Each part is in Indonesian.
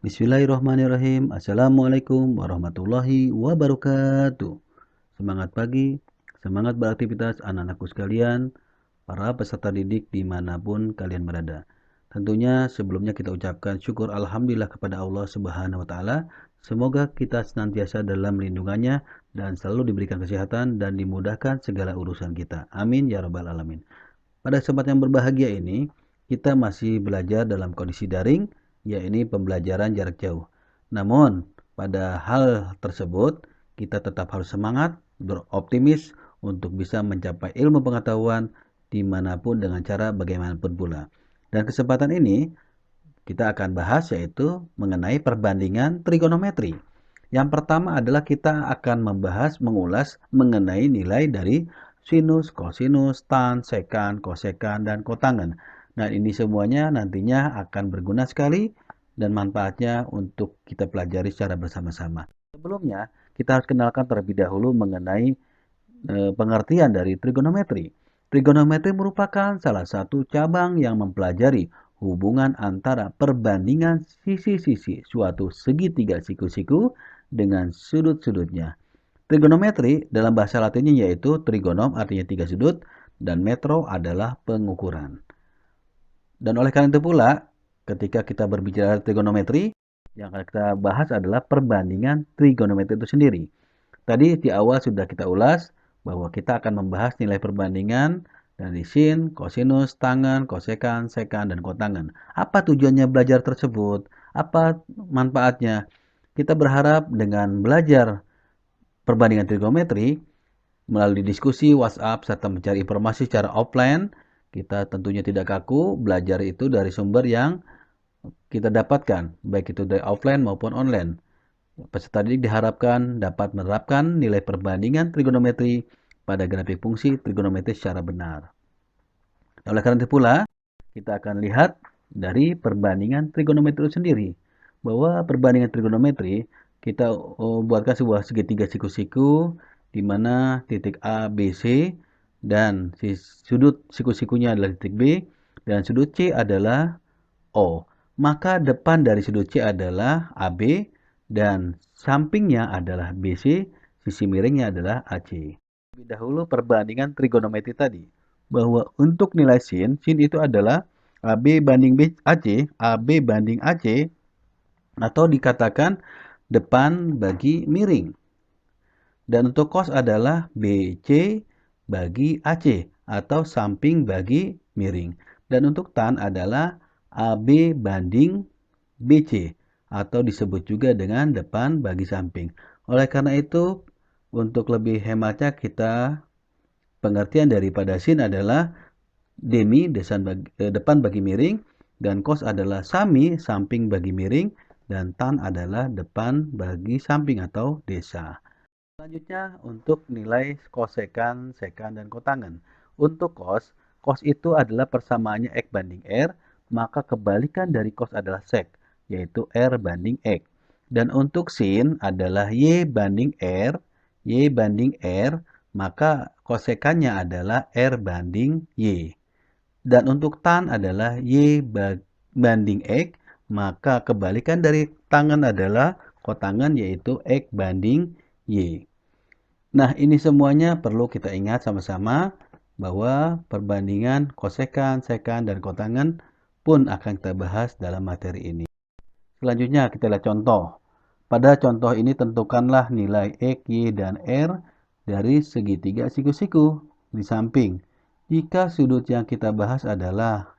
Bismillahirrahmanirrahim. Assalamualaikum warahmatullahi wabarakatuh. Semangat pagi, semangat beraktivitas anak-anakku sekalian, para peserta didik dimanapun kalian berada. Tentunya sebelumnya kita ucapkan syukur Alhamdulillah kepada Allah Subhanahu wa Ta'ala. Semoga kita senantiasa dalam lindungannya dan selalu diberikan kesehatan dan dimudahkan segala urusan kita. Amin ya Rabbal 'Alamin. Pada kesempatan yang berbahagia ini, kita masih belajar dalam kondisi daring, yaitu pembelajaran jarak jauh. Namun, pada hal tersebut, kita tetap harus semangat, beroptimis untuk bisa mencapai ilmu pengetahuan dimanapun dengan cara bagaimanapun pula. Dan kesempatan ini, kita akan bahas yaitu mengenai perbandingan trigonometri. Yang pertama adalah kita akan mengulas mengenai nilai dari sinus, kosinus, tan, sekan, kosekan, dan kotangen. Nah, ini semuanya nantinya akan berguna sekali dan manfaatnya untuk kita pelajari secara bersama-sama. Sebelumnya, kita harus kenalkan terlebih dahulu mengenai pengertian dari trigonometri. Trigonometri merupakan salah satu cabang yang mempelajari hubungan antara perbandingan sisi-sisi suatu segitiga siku-siku dengan sudut-sudutnya. Trigonometri dalam bahasa latinnya yaitu trigonom artinya tiga sudut dan metro adalah pengukuran. Dan oleh karena itu pula, ketika kita berbicara trigonometri, yang akan kita bahas adalah perbandingan trigonometri itu sendiri. Tadi di awal sudah kita ulas bahwa kita akan membahas nilai perbandingan dari sin, kosinus, tangen, kosekan, sekan, dan kotangen. Apa tujuannya belajar tersebut? Apa manfaatnya? Kita berharap dengan belajar perbandingan trigonometri melalui diskusi, WhatsApp, serta mencari informasi secara offline, kita tentunya tidak kaku, belajar itu dari sumber yang kita dapatkan, baik itu dari offline maupun online. Peserta didik diharapkan dapat menerapkan nilai perbandingan trigonometri pada grafik fungsi trigonometri secara benar. Oleh karena itu pula, kita akan lihat dari perbandingan trigonometri itu sendiri. Bahwa perbandingan trigonometri, kita buatkan sebuah segitiga siku-siku, di mana titik A, B, C, dan sudut siku-sikunya adalah titik B, dan sudut C adalah O. Maka depan dari sudut C adalah AB, dan sampingnya adalah BC, sisi miringnya adalah AC. Lebih dahulu perbandingan trigonometri tadi, bahwa untuk nilai sin itu adalah AB banding AC, AB banding AC, atau dikatakan depan bagi miring. Dan untuk cos adalah BC bagi AC, atau samping bagi miring. Dan untuk tan adalah AB banding BC, atau disebut juga dengan depan bagi samping. Oleh karena itu, untuk lebih hematnya kita pengertian daripada sin adalah demi depan bagi miring, dan cos adalah sami samping bagi miring, dan tan adalah depan bagi samping atau desa. Selanjutnya untuk nilai kosekan, sekan, dan kotangen. Untuk cos itu adalah persamaannya X banding R, maka kebalikan dari cos adalah sek, yaitu R banding X. Dan untuk sin adalah Y banding R, Y banding R, maka kosekannya adalah R banding Y. Dan untuk tan adalah Y banding X, maka kebalikan dari tangen adalah kotangen, yaitu X banding Y. Nah, ini semuanya perlu kita ingat sama-sama bahwa perbandingan kosekan, sekan, dan kotangen pun akan kita bahas dalam materi ini. Selanjutnya kita lihat contoh. Pada contoh ini tentukanlah nilai X, Y, dan R dari segitiga siku-siku di samping. Jika sudut yang kita bahas adalah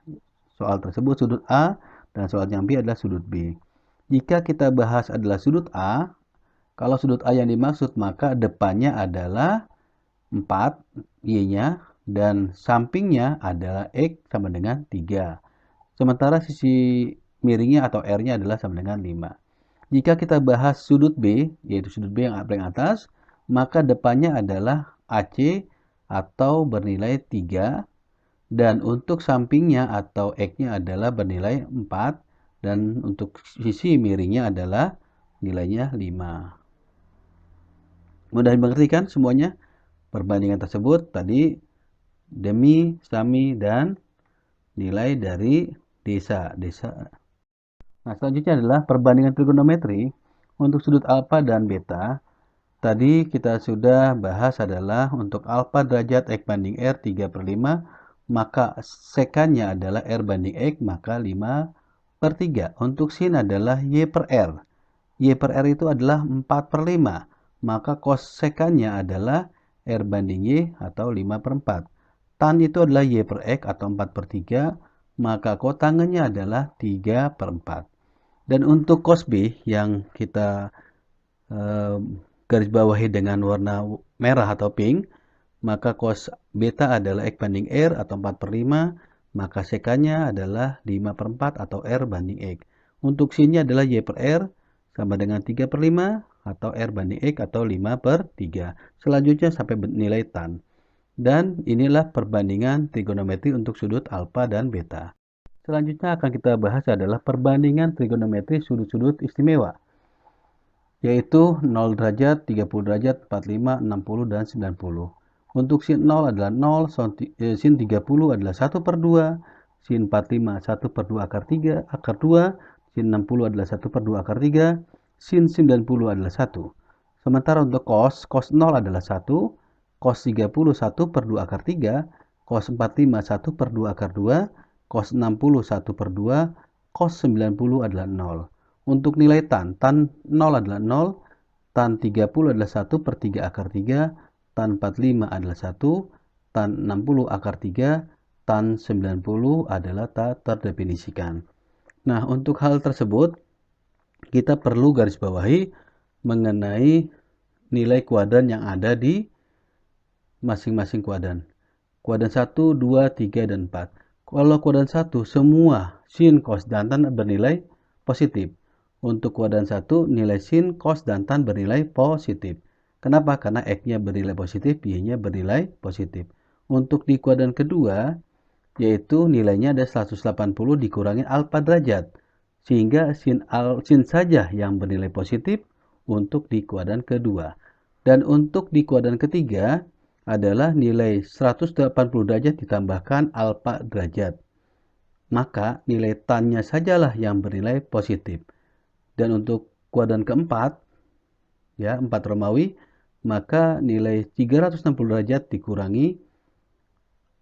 soal tersebut sudut A dan soal yang B adalah sudut B. Jika kita bahas adalah sudut A, kalau sudut A yang dimaksud maka depannya adalah 4, Y-nya, dan sampingnya adalah X sama dengan 3. Sementara sisi miringnya atau R-nya adalah sama dengan 5. Jika kita bahas sudut B, yaitu sudut B yang paling atas, maka depannya adalah AC atau bernilai 3, dan untuk sampingnya atau X-nya adalah bernilai 4, dan untuk sisi miringnya adalah nilainya 5. Mudah dimengerti kan semuanya? Perbandingan tersebut tadi demi, sami, dan nilai dari desa. Nah, selanjutnya adalah perbandingan trigonometri untuk sudut alfa dan beta. Tadi kita sudah bahas adalah untuk alfa derajat X banding R 3/5, maka sekannya adalah R banding X, maka 5/3. Untuk sin adalah Y per R. Y per R itu adalah 4/5, maka cos sekannya adalah R banding Y atau 5/4. Tan itu adalah Y per X atau 4/3, maka kotangannya adalah 3/4. Dan untuk cos B yang kita garis bawahi dengan warna merah atau pink, maka cos beta adalah X banding R atau 4/5, maka sekannya adalah 5/4 atau R banding X. Untuk sinnya adalah Y per R sama dengan 3/5 atau R banding X atau 5/3. Selanjutnya sampai nilai tan. Dan inilah perbandingan trigonometri untuk sudut alfa dan beta. Selanjutnya akan kita bahas adalah perbandingan trigonometri sudut-sudut istimewa, yaitu 0 derajat, 30 derajat, 45, 60, dan 90. Untuk sin 0 adalah 0, sin 30 adalah 1/2, sin 45 1/2 akar 3, akar 2, sin 60 adalah 1/2 akar 3, sin 90 adalah 1. Sementara untuk cos 0 adalah 1, cos 30 1/2 akar 3, cos 45 1/2 akar 2, cos 60 1/2, cos 90 adalah 0. Untuk nilai tan 0 adalah 0, tan 30 adalah 1/3 akar 3, tan 45 adalah 1, tan 60 akar 3, tan 90 adalah tak terdefinisikan. Nah, untuk hal tersebut, kita perlu garis bawahi mengenai nilai kuadran yang ada di masing-masing kuadran. Kuadran 1, 2, 3, dan 4. Kalau kuadran 1, semua sin, cos, dan tan bernilai positif. Untuk kuadran 1, nilai sin, cos, dan tan bernilai positif. Kenapa? Karena X-nya bernilai positif, Y-nya bernilai positif. Untuk di kuadran kedua, yaitu nilainya ada 180 dikurangi alfa derajat. Sehingga sin saja yang bernilai positif untuk di kuadran kedua. Dan untuk di kuadran ketiga, adalah nilai 180 derajat ditambahkan alfa derajat. Maka nilai tan-nya sajalah yang bernilai positif. Dan untuk kuadran keempat, ya 4 Romawi, maka nilai 360 derajat dikurangi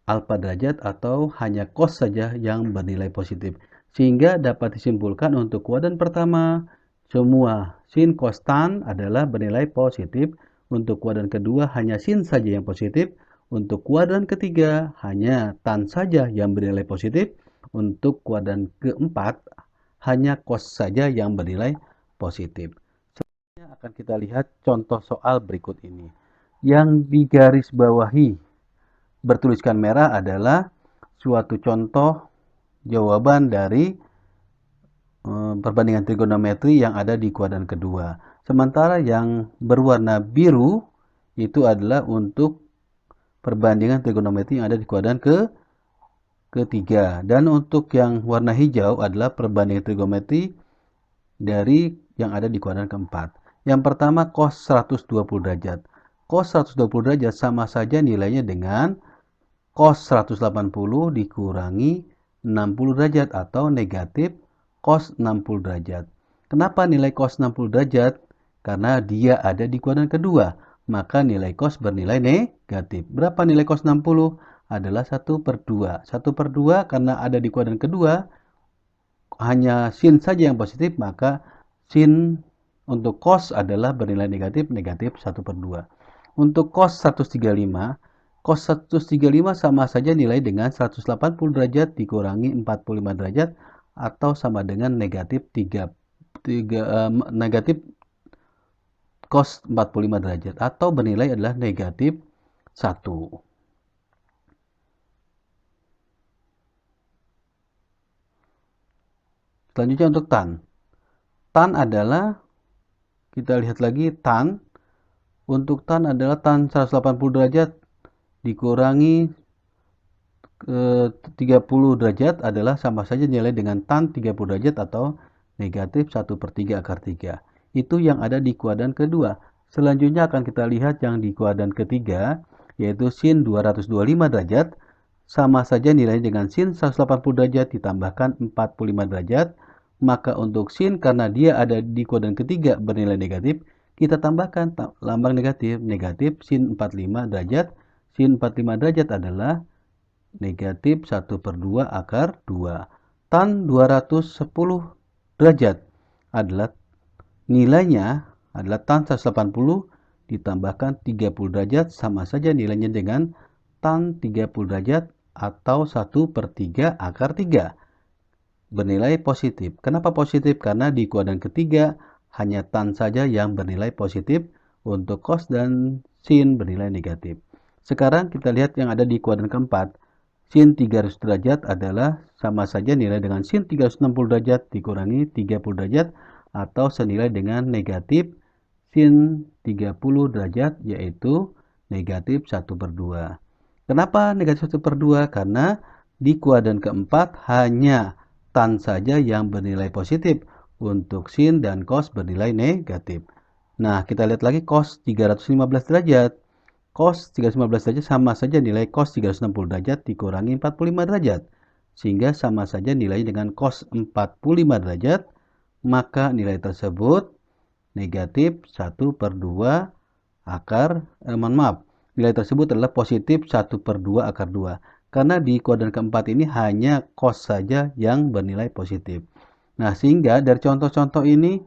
alfa derajat atau hanya cos saja yang bernilai positif. Sehingga dapat disimpulkan untuk kuadran pertama, semua sin, cos, tan adalah bernilai positif. Untuk kuadran kedua hanya sin saja yang positif. Untuk kuadran ketiga hanya tan saja yang bernilai positif. Untuk kuadran keempat hanya cos saja yang bernilai positif. Selanjutnya akan kita lihat contoh soal berikut ini. Yang digaris bawahi bertuliskan merah adalah suatu contoh jawaban dari perbandingan trigonometri yang ada di kuadran kedua. Sementara yang berwarna biru itu adalah untuk perbandingan trigonometri yang ada di kuadran ketiga. Dan untuk yang warna hijau adalah perbandingan trigonometri dari yang ada di kuadran keempat. Yang pertama cos 120 derajat. Cos 120 derajat sama saja nilainya dengan cos 180 dikurangi 60 derajat atau negatif cos 60 derajat. Kenapa nilai cos 60 derajat? Karena dia ada di kuadran kedua, maka nilai cos bernilai negatif. Berapa nilai cos 60? Adalah 1/2. 1/2 karena ada di kuadran kedua, hanya sin saja yang positif, maka sin untuk cos adalah bernilai negatif, negatif 1/2. Untuk cos 135, cos 135 sama saja nilai dengan 180 derajat dikurangi 45 derajat atau sama dengan negatif negatif cos 45 derajat atau bernilai adalah negatif 1. Selanjutnya untuk tan. Tan adalah, kita lihat lagi tan. Untuk tan adalah tan 180 derajat dikurangi 30 derajat adalah sama saja nilai dengan tan 30 derajat atau negatif 1/3 akar 3. Itu yang ada di kuadran kedua. Selanjutnya akan kita lihat yang di kuadran ketiga, yaitu sin 225 derajat. Sama saja nilai dengan sin 180 derajat ditambahkan 45 derajat. Maka untuk sin karena dia ada di kuadran ketiga bernilai negatif, kita tambahkan lambang negatif. Negatif sin 45 derajat. Sin 45 derajat adalah negatif 1/2 akar 2. Tan 210 derajat adalah nilainya adalah tan 180 ditambahkan 30 derajat sama saja nilainya dengan tan 30 derajat atau 1/3 akar 3. Bernilai positif. Kenapa positif? Karena di kuadran ketiga hanya tan saja yang bernilai positif, untuk cos dan sin bernilai negatif. Sekarang kita lihat yang ada di kuadran keempat. Sin 300 derajat adalah sama saja nilai dengan sin 360 derajat dikurangi 30 derajat atau senilai dengan negatif sin 30 derajat, yaitu negatif 1/2. Kenapa negatif 1/2? Karena di kuadran keempat hanya tan saja yang bernilai positif, untuk sin dan cos bernilai negatif. Nah, kita lihat lagi cos 315 derajat. Cos 315 derajat sama saja nilai cos 360 derajat dikurangi 45 derajat. Sehingga sama saja nilai dengan cos 45 derajat, maka nilai tersebut negatif 1/2 akar, nilai tersebut adalah positif 1/2 akar 2. Karena di kuadran keempat ini hanya cos saja yang bernilai positif. Nah, sehingga dari contoh-contoh ini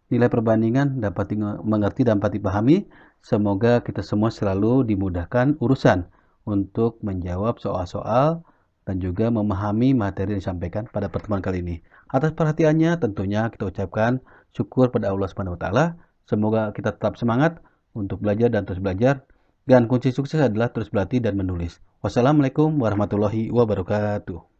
nilai perbandingan dapat mengerti dan dapat dipahami. Semoga kita semua selalu dimudahkan urusan untuk menjawab soal-soal dan juga memahami materi yang disampaikan pada pertemuan kali ini. Atas perhatiannya tentunya kita ucapkan syukur pada Allah Subhanahu wa taala. Semoga kita tetap semangat untuk belajar dan terus belajar. Dan kunci sukses adalah terus berlatih dan menulis. Wassalamualaikum warahmatullahi wabarakatuh.